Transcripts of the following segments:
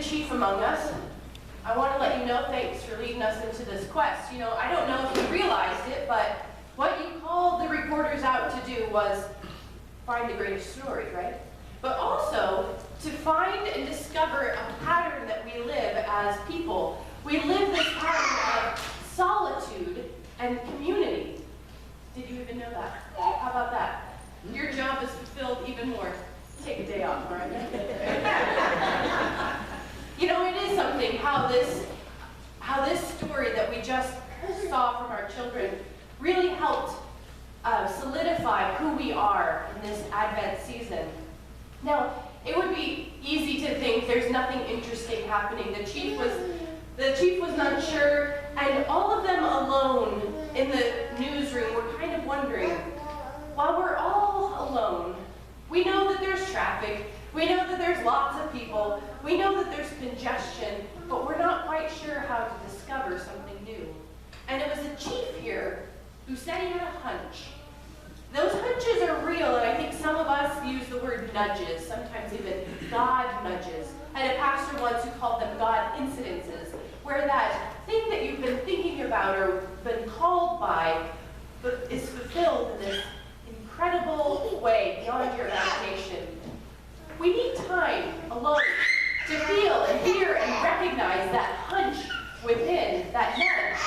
chief among us, I want to let you know thanks for leading us into this quest. You know, I don't know if you realized it, but what you called the reporters out to do was find the greatest story, right? But also to find and discover a pattern that we live as people. We live this pattern of solitude and community. Did you even know that? How about that? Your job is fulfilled even more. Take a day off, all right? You know, it is something how this story that we just saw from our children really helped solidify who we are in this Advent season. Now, it would be easy to think there's nothing interesting happening. The chief was unsure, and all of them alone in the newsroom were kind of wondering, while we're all alone, we know that there's traffic, we know that there's lots of people, we know that there's congestion, but we're not quite sure how to discover something new. And it was a chief here who said he had a hunch. Those hunches are real, and I think some of us use the word nudges, sometimes even God nudges. I had a pastor once who called them God incidences, where that thing that you've been thinking about or been called by is fulfilled in this incredible way beyond your imagination. We need time alone to feel and hear and recognize that hunch within, that nudge.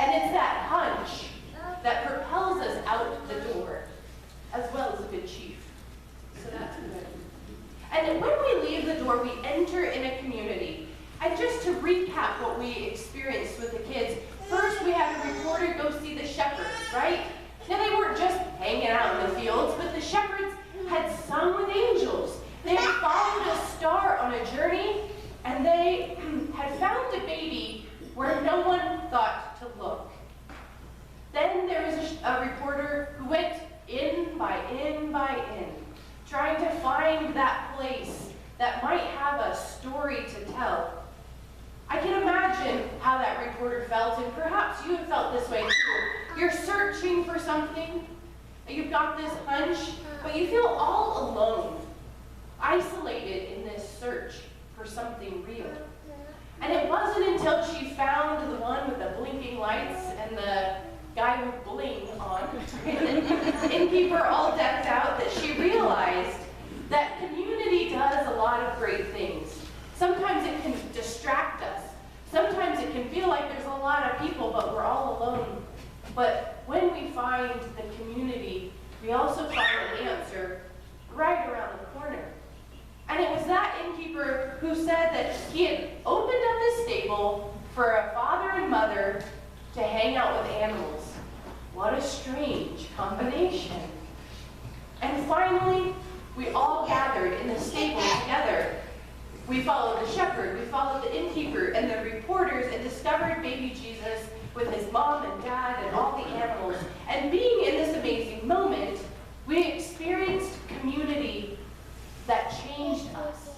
And it's that hunch that propels us out the door, as well as a good chief. So that's good. And when we leave the door, we enter in a community. And just to recap what we experienced with the kids, first we had a reporter go see the shepherds, right? Now they weren't just hanging out in the fields, but the shepherds had sung with angels. They had followed a star on a journey, and they had found a baby where no one thought to look. Then there was a reporter who went in by in, trying to find that place that might have a story to tell. I can imagine how that reporter felt, and perhaps you have felt this way too. You're searching for something, you've got this hunch, but you feel all alone, isolated in this search for something real. And it wasn't until she found the one with the blinking lights and the guy with bling on, innkeeper all decked out, that she realized that community does a lot of great things. Sometimes it can distract us. Sometimes it can feel like there's a lot of people, but we're all alone. But when we find the community, we also find an answer right around the corner. And it was that innkeeper who said that he had opened up his stable for a father and mother to hang out with animals. What a strange combination. And finally, we all gathered in the stable together. We followed the shepherd, we followed the innkeeper and the reporters, and discovered baby Jesus with his mom and dad and all the animals. And being in this amazing moment, we experienced community that changed us.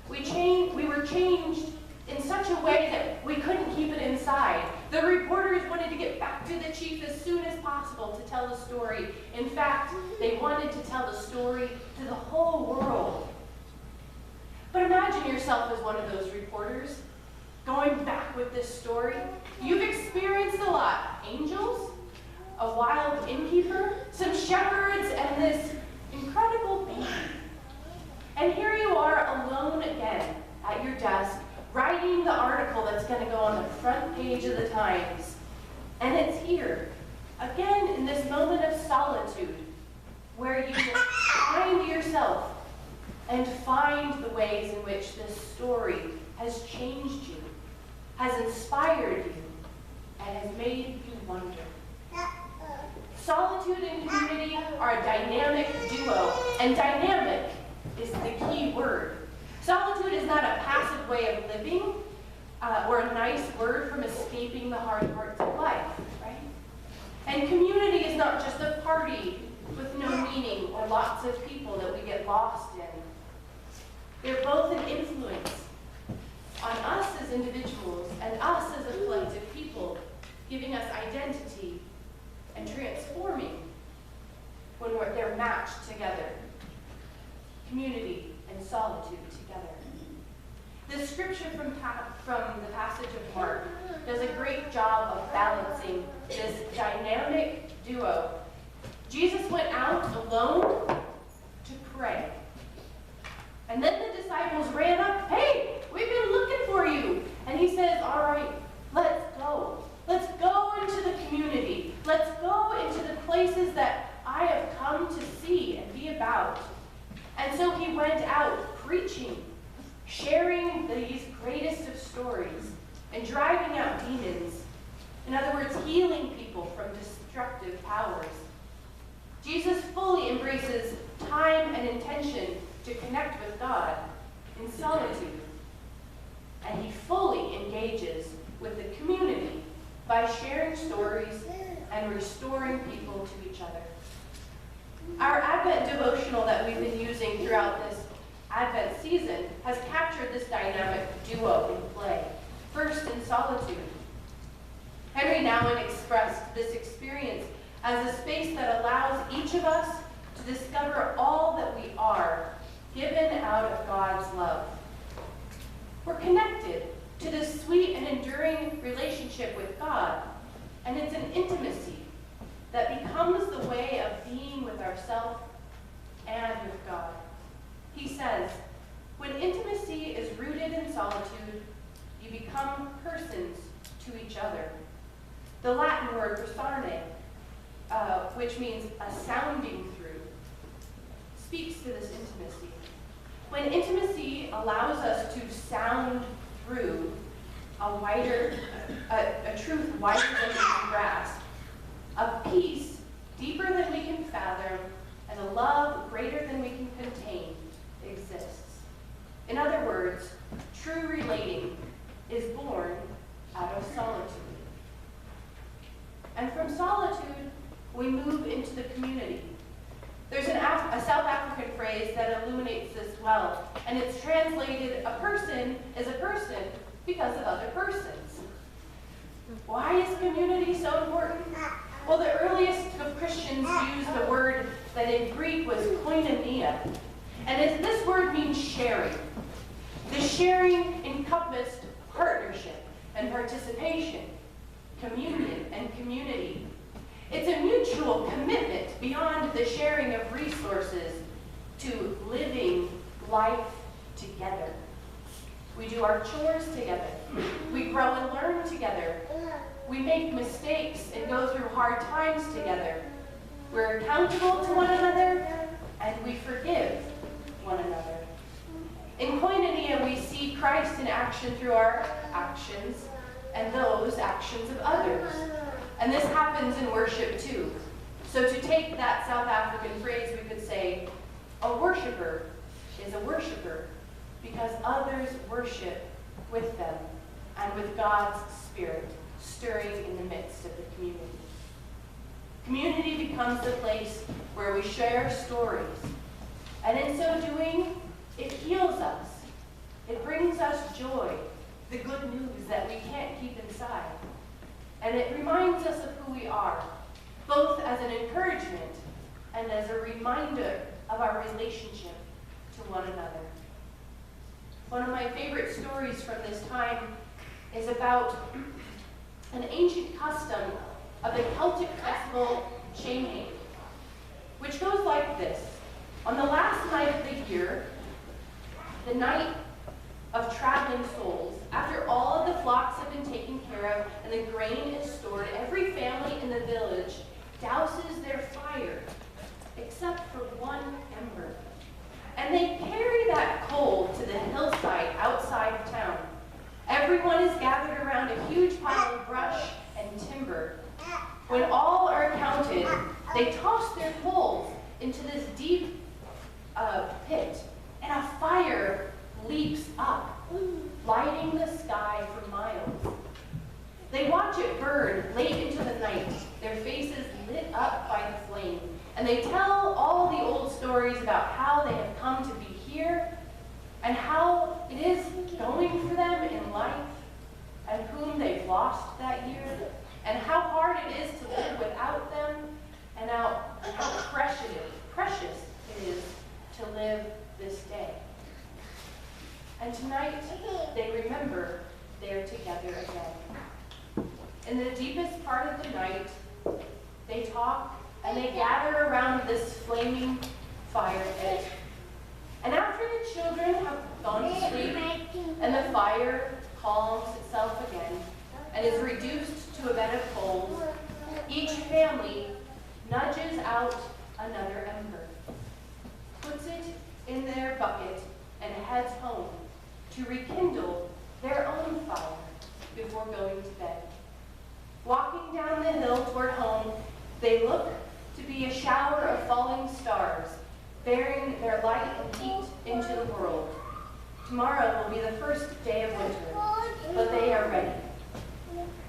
We were changed in such a way that we couldn't keep it inside. The reporters wanted to get back to the chief as soon as possible to tell the story. In fact, they wanted to tell the story to the whole world. But imagine yourself as one of those reporters, going back with this story. You've experienced a lot. Angels, a wild innkeeper, some shepherds, and this incredible baby. And here you are alone again at your desk, writing the article that's going to go on the front page of the Times. And it's here, again in this moment of solitude, where you find yourself and find the ways in which this story has changed you, has inspired you, and has made you wonder. Solitude and community are a dynamic duo, and dynamic is the key word. Solitude is not a passive way of living or a nice word from escaping the hard parts of life, right? And community is not just a party with no meaning or lots of people that we get lost in. They're both an influence on us as individuals and us as a collective people, giving us identity and transforming when they're matched together. Community and solitude together. scripture from the passage of Mark does a great job of balancing this dynamic duo. Jesus went out alone to pray. And then the disciples ran up, "Hey, we've been looking for you." And he says, "All right, let's go. Let's go into the community. Let's go into the places that I have come to see and be about." And so he went out preaching, sharing these greatest of stories, and driving out demons. In other words, healing people from destructive powers. Jesus fully embraces time and intention to connect with God in solitude. And he fully engages with the community by sharing stories and restoring people to each other. Our Advent devotional that we've been using throughout this Advent season has captured this dynamic duo in play. First, in solitude. Henry Nouwen expressed this experience as a space that allows each of us to discover all that we are, given out of God's love. We're connected to this sweet and enduring relationship with God, and it's an intimacy that becomes the way of being with ourselves and with God. He says, "When intimacy is rooted in solitude, you become persons to each other." The Latin word "persone," which means a sounding through, speaks to this intimacy. When intimacy allows us to sound through a truth wider than we can grasp, a peace deeper than we can fathom, and a love greater than we can contain exists. In other words, true relating is born out of solitude. And from solitude, we move into the community. There's a South African phrase that illuminates this well, and it's translated, "A person is a person because of other persons." Why is community so important? Well, the earliest of Christians used a word that in Greek was koinonia, and this word means sharing. The sharing encompassed partnership and participation, communion and community. It's a mutual commitment beyond the sharing of resources to living life together. We do our chores together. We grow and learn together. We make mistakes and go through hard times together. We're accountable to one another, and we forgive one another. In koinonia, we see Christ in action through our actions and those actions of others. And this happens in worship too. So to take that South African phrase, we could say, a worshiper is a worshiper because others worship with them and with God's Spirit stirring in the midst of the community. Community becomes the place where we share stories. And in so doing, it heals us. It brings us joy, the good news that we can't keep inside. And it reminds us of who we are, both as an encouragement and as a reminder of our relationship to one another. One of my favorite stories from this time is about an ancient custom of the Celtic festival Samhain, which goes like this. On the last night of the year, the night of traveling souls, after all of the flocks have been taken care of and the grain is stored, every family in the village douses their fire, except for one ember. And they carry that coal to the hillside outside of town. Everyone is gathered around a huge pile of brush and timber. When all are counted, they toss their coals into this deep pit, and a fire leaps up, lighting the sky for miles. They watch it burn late into the night, their faces lit up by the flame, and they tell all the old stories about how they have come to be here and how it is going for them in life and whom they've lost that year and how hard it is to live without them and how precious it is to live this day. And tonight, night, they remember they're together again. In the deepest part of the night, they talk and they gather around this flaming fire pit. And after the children have gone to sleep and the fire calms itself again and is reduced to a bed of coals, each family nudges out another ember, puts it in their bucket, and heads home to rekindle their own fire before going to bed. Walking down the hill toward home, they look to be a shower of falling stars, bearing their light and heat into the world. Tomorrow will be the first day of winter, but they are ready.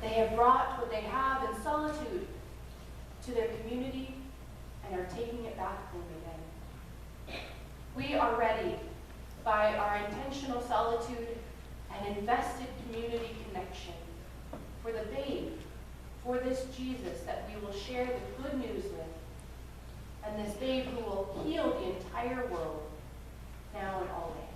They have brought what they have in solitude to their community and are taking it back home again. We are ready by our intentional solitude and invested community connection for the babe, for this Jesus that we will share the good news with, and this babe who will heal the entire world now and always.